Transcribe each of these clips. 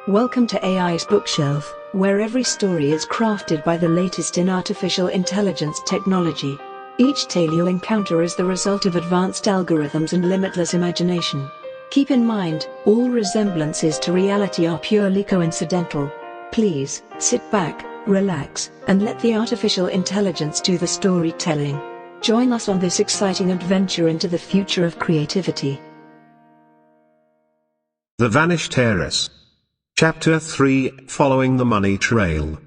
Welcome to AI's Bookshelf, where every story is crafted by the latest in artificial intelligence technology. Each tale you'll encounter is the result of advanced algorithms and limitless imagination. Keep in mind, all resemblances to reality are purely coincidental. Please, sit back, relax, and let the artificial intelligence do the storytelling. Join us on this exciting adventure into the future of creativity. The Vanished Heiress. Chapter 3, Following the Money Trail.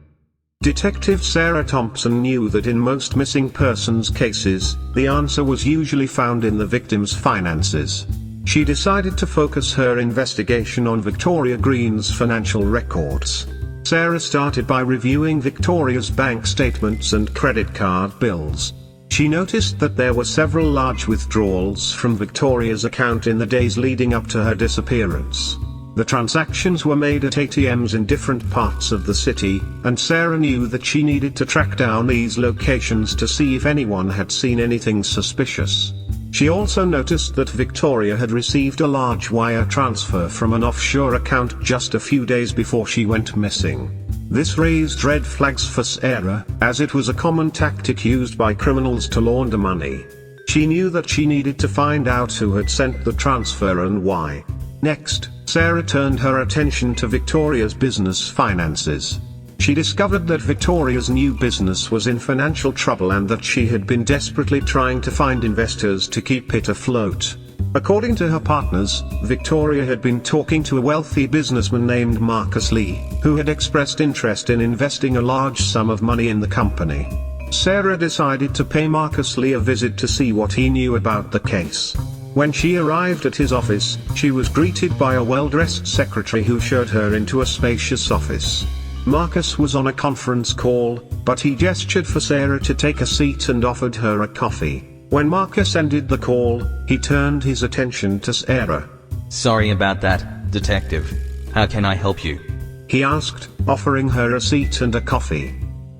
Detective Sarah Thompson knew that in most missing persons cases, the answer was usually found in the victim's finances. She decided to focus her investigation on Victoria Green's financial records. Sarah started by reviewing Victoria's bank statements and credit card bills. She noticed that there were several large withdrawals from Victoria's account in the days leading up to her disappearance. The transactions were made at ATMs in different parts of the city, and Sarah knew that she needed to track down these locations to see if anyone had seen anything suspicious. She also noticed that Victoria had received a large wire transfer from an offshore account just a few days before she went missing. This raised red flags for Sarah, as it was a common tactic used by criminals to launder money. She knew that she needed to find out who had sent the transfer and why. Next, Sarah turned her attention to Victoria's business finances. She discovered that Victoria's new business was in financial trouble and that she had been desperately trying to find investors to keep it afloat. According to her partners, Victoria had been talking to a wealthy businessman named Marcus Lee, who had expressed interest in investing a large sum of money in the company. Sarah decided to pay Marcus Lee a visit to see what he knew about the case. When she arrived at his office, she was greeted by a well-dressed secretary who showed her into a spacious office. Marcus was on a conference call, but he gestured for Sarah to take a seat and offered her a coffee. When Marcus ended the call, he turned his attention to Sarah. "Sorry about that, Detective. How can I help you?" he asked, offering her a seat and a coffee.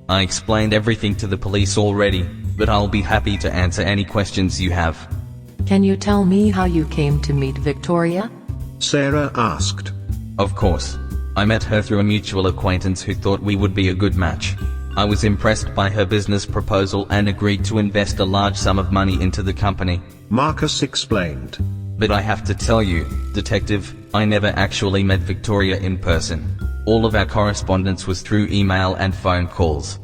"I explained everything to the police already, but I'll be happy to answer any questions you have." Can you tell me how you came to meet Victoria? Sarah asked. Of course. I met her through a mutual acquaintance who thought we would be a good match. I was impressed by her business proposal and agreed to invest a large sum of money into the company. Marcus explained. But I have to tell you, Detective, I never actually met Victoria in person. All of our correspondence was through email and phone calls.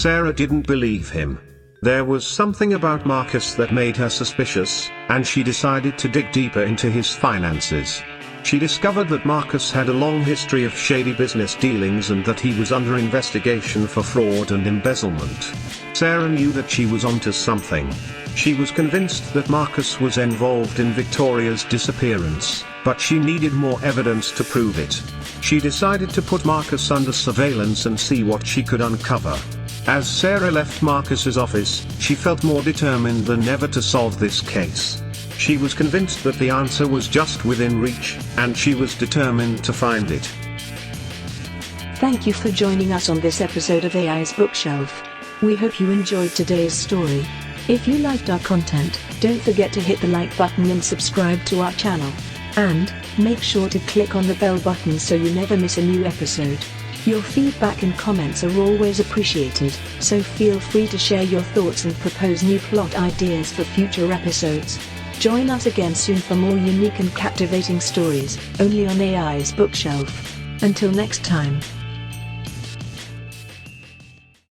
Sarah didn't believe him. There was something about Marcus that made her suspicious, and she decided to dig deeper into his finances. She discovered that Marcus had a long history of shady business dealings and that he was under investigation for fraud and embezzlement. Sarah knew that she was onto something. She was convinced that Marcus was involved in Victoria's disappearance, but she needed more evidence to prove it. She decided to put Marcus under surveillance and see what she could uncover. As Sarah left Marcus's office, she felt more determined than ever to solve this case. She was convinced that the answer was just within reach, and she was determined to find it. Thank you for joining us on this episode of AI's Bookshelf. We hope you enjoyed today's story. If you liked our content, don't forget to hit the like button and subscribe to our channel. And make sure to click on the bell button so you never miss a new episode. Your feedback and comments are always appreciated, so feel free to share your thoughts and propose new plot ideas for future episodes. Join us again soon for more unique and captivating stories, only on AI's Bookshelf. Until next time.